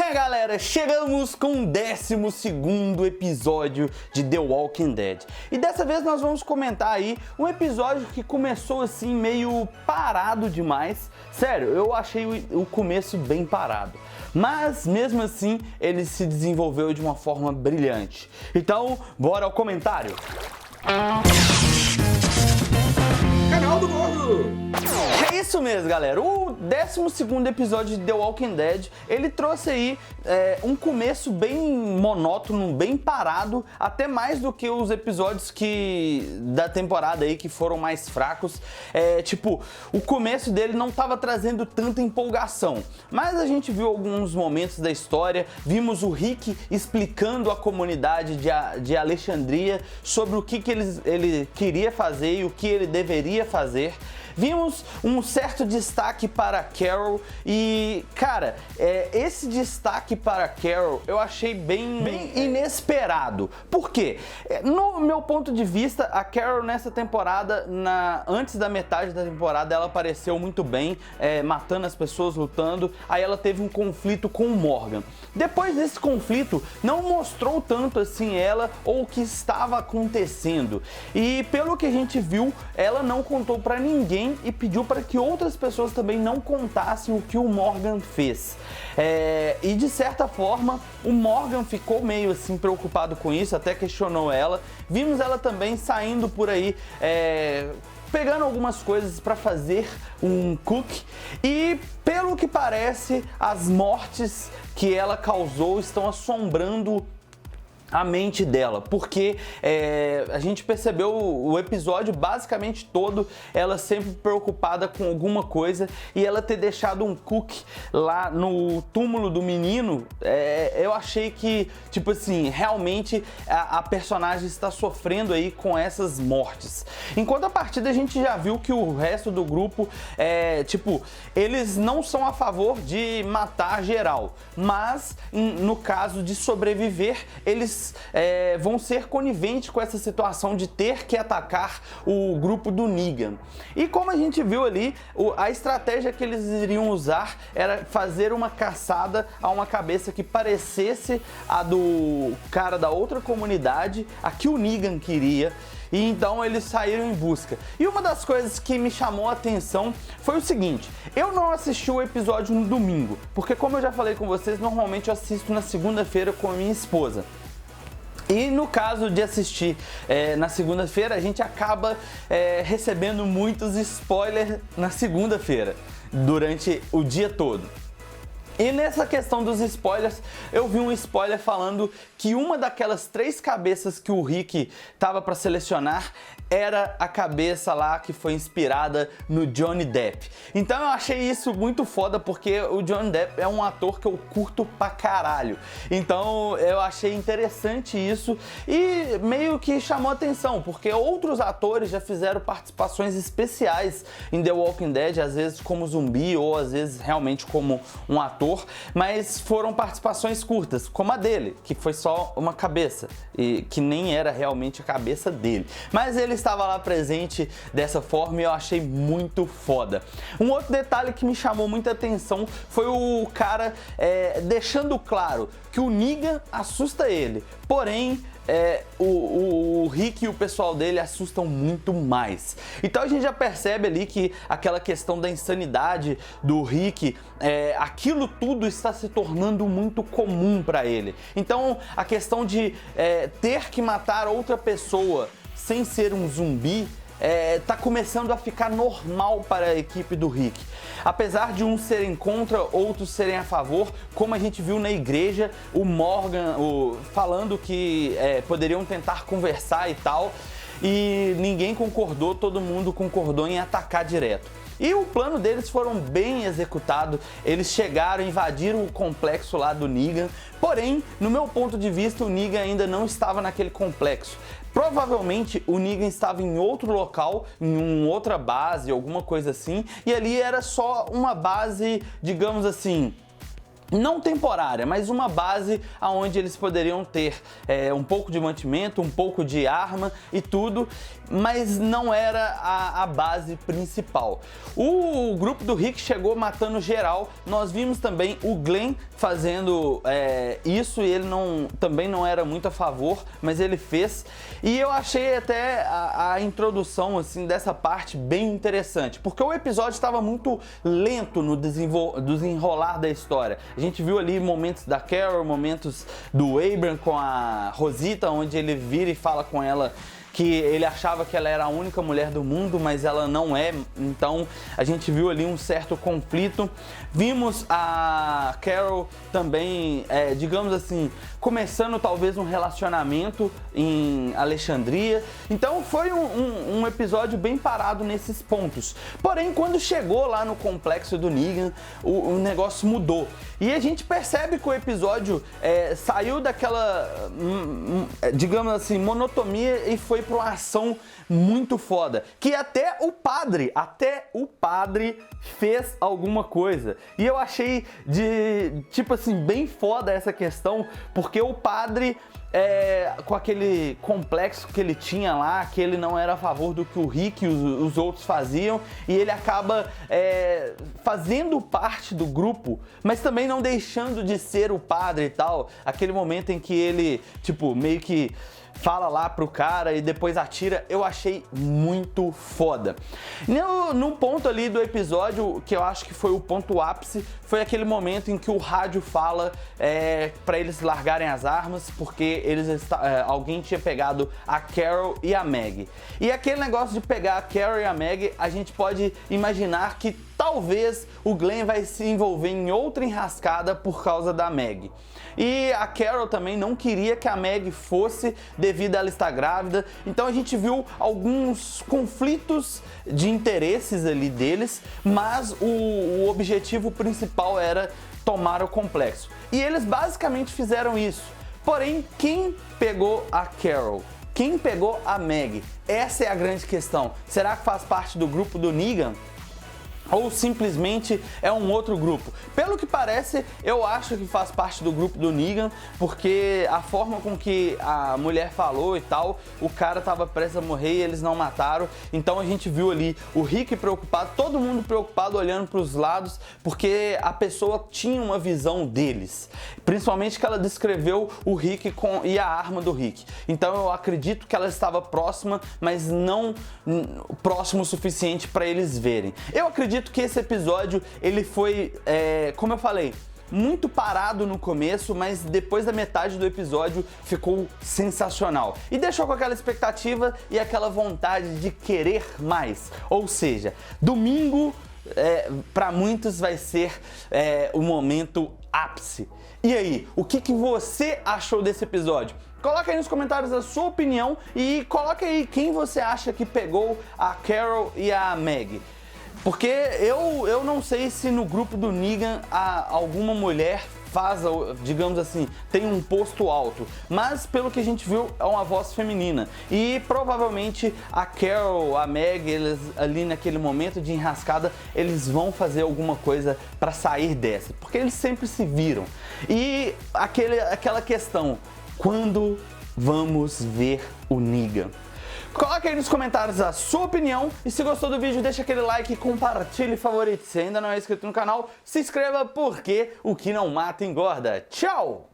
É, galera, chegamos com o 12º episódio de The Walking Dead. E dessa vez nós vamos comentar aí um episódio que começou assim meio parado demais. Sério, eu achei o começo bem parado. Mas mesmo assim ele se desenvolveu de uma forma brilhante. Então, bora ao comentário. Canal do Gordo! É isso mesmo, galera. O 12º episódio de The Walking Dead, ele trouxe aí um começo bem monótono, bem parado, até mais do que os episódios da temporada aí que foram mais fracos. Tipo, o começo dele não estava trazendo tanta empolgação, mas a gente viu alguns momentos da história, vimos o Rick explicando à comunidade de Alexandria sobre o que ele queria fazer e o que ele deveria fazer. Vimos um certo destaque para Carol e, cara, esse destaque para Carol eu achei bem inesperado. Por quê? No meu ponto de vista, a Carol nessa temporada, antes da metade da temporada, ela apareceu muito bem, matando as pessoas, lutando. Aí ela teve um conflito com o Morgan. Depois desse conflito, não mostrou tanto assim ela ou o que estava acontecendo. E pelo que a gente viu, ela não contou para ninguém e pediu para que outras pessoas também não contassem o que o Morgan fez. E de certa forma, o Morgan ficou meio assim preocupado com isso, até questionou ela. Vimos ela também saindo por aí, pegando algumas coisas para fazer um cookie. E pelo que parece, as mortes que ela causou estão assombrando a mente dela, porque a gente percebeu o episódio basicamente todo, ela sempre preocupada com alguma coisa, e ela ter deixado um cookie lá no túmulo do menino, eu achei que, tipo assim, realmente a personagem está sofrendo aí com essas mortes. Enquanto a partida a gente já viu que o resto do grupo, tipo, eles não são a favor de matar geral, mas no caso de sobreviver, eles vão ser coniventes com essa situação de ter que atacar o grupo do Negan. E como a gente viu ali, a estratégia que eles iriam usar era fazer uma caçada a uma cabeça que parecesse a do cara da outra comunidade, a que o Negan queria. E então eles saíram em busca. E uma das coisas que me chamou a atenção foi o seguinte: eu não assisti o episódio no domingo, porque como eu já falei com vocês, normalmente eu assisto na segunda-feira com a minha esposa. E no caso de assistir na segunda-feira, a gente acaba recebendo muitos spoilers na segunda-feira, durante o dia todo. E nessa questão dos spoilers, eu vi um spoiler falando que uma daquelas 3 cabeças que o Rick tava para selecionar era a cabeça lá que foi inspirada no Johnny Depp. Então eu achei isso muito foda, porque o Johnny Depp é um ator que eu curto pra caralho. Então eu achei interessante isso e meio que chamou atenção, porque outros atores já fizeram participações especiais em The Walking Dead, às vezes como zumbi ou às vezes realmente como um ator, mas foram participações curtas, como a dele, que foi só uma cabeça, e que nem era realmente a cabeça dele. Mas ele estava lá presente dessa forma e eu achei muito foda. Um outro detalhe que me chamou muita atenção foi o cara deixando claro que o Negan assusta ele, porém o Rick e o pessoal dele assustam muito mais. Então a gente já percebe ali que aquela questão da insanidade do Rick, aquilo tudo está se tornando muito comum para ele. Então a questão de ter que matar outra pessoa sem ser um zumbi tá começando a ficar normal para a equipe do Rick. Apesar de uns serem contra, outros serem a favor, como a gente viu na igreja, o Morgan falando que poderiam tentar conversar e tal, e ninguém concordou, todo mundo concordou em atacar direto. E o plano deles foram bem executado, eles chegaram, invadiram o complexo lá do Negan, porém, no meu ponto de vista, o Negan ainda não estava naquele complexo. Provavelmente o Negan estava em outro local, em uma outra base, alguma coisa assim, e ali era só uma base, digamos assim, não temporária, mas uma base onde eles poderiam ter um pouco de mantimento, um pouco de arma e tudo. mas não era a base principal. O grupo do Rick chegou matando geral. Nós vimos também o Glenn fazendo isso, e ele também não era muito a favor, mas ele fez. E eu achei até a introdução assim dessa parte bem interessante, porque o episódio estava muito lento no desenrolar da história. A gente viu ali momentos da Carol, momentos do Abraham com a Rosita, onde ele vira e fala com ela que ele achava que ela era a única mulher do mundo, mas ela não é. Então a gente viu ali um certo conflito. Vimos a Carol também, digamos assim, começando talvez um relacionamento em Alexandria. Então foi um episódio bem parado nesses pontos. Porém, quando chegou lá no complexo do Negan, o negócio mudou. E a gente percebe que o episódio saiu daquela, digamos assim, monotonia e foi para uma ação muito foda, que até o padre fez alguma coisa. E eu achei tipo assim, bem foda essa questão, porque o padre, com aquele complexo que ele tinha lá, que ele não era a favor do que o Rick e os outros faziam, e ele acaba fazendo parte do grupo, mas também não deixando de ser o padre e tal. Aquele momento em que ele, tipo, meio que fala lá pro cara e depois atira, eu achei muito foda. No ponto ali do episódio, que eu acho que foi o ponto ápice, foi aquele momento em que o rádio fala pra eles largarem as armas, porque alguém tinha pegado a Carol e a Meg. E aquele negócio de pegar a Carol e a Meg, a gente pode imaginar que talvez o Glenn vai se envolver em outra enrascada por causa da Meg. E a Carol também não queria que a Meg fosse, devido a ela estar grávida. Então a gente viu alguns conflitos de interesses ali deles, mas o objetivo principal era tomar o complexo. E eles basicamente fizeram isso. Porém, quem pegou a Carol? Quem pegou a Meg? Essa é a grande questão. Será que faz parte do grupo do Negan? Ou simplesmente é um outro grupo? Pelo que parece, eu acho que faz parte do grupo do Negan, porque a forma com que a mulher falou e tal, o cara tava prestes a morrer e eles não mataram. Então a gente viu ali o Rick preocupado, todo mundo preocupado, olhando para os lados, porque a pessoa tinha uma visão deles. Principalmente que ela descreveu o Rick e a arma do Rick. Então eu acredito que ela estava próxima, mas não próximo o suficiente para eles verem. Eu acredito que esse episódio, ele foi, como eu falei, muito parado no começo, mas depois da metade do episódio ficou sensacional. E deixou com aquela expectativa e aquela vontade de querer mais. Ou seja, domingo, para muitos vai ser o momento ápice. E aí, o que você achou desse episódio? Coloca aí nos comentários a sua opinião e coloca aí quem você acha que pegou a Carol e a Meg. Porque eu não sei se no grupo do Negan alguma mulher faz, digamos assim, tem um posto alto, mas pelo que a gente viu é uma voz feminina. E provavelmente a Carol, a Meg, eles ali naquele momento de enrascada, eles vão fazer alguma coisa para sair dessa, porque eles sempre se viram. E aquela questão, quando vamos ver o Negan? Coloque aí nos comentários a sua opinião e se gostou do vídeo deixa aquele like, compartilhe e favorite. Se ainda não é inscrito no canal, se inscreva porque o que não mata engorda. Tchau!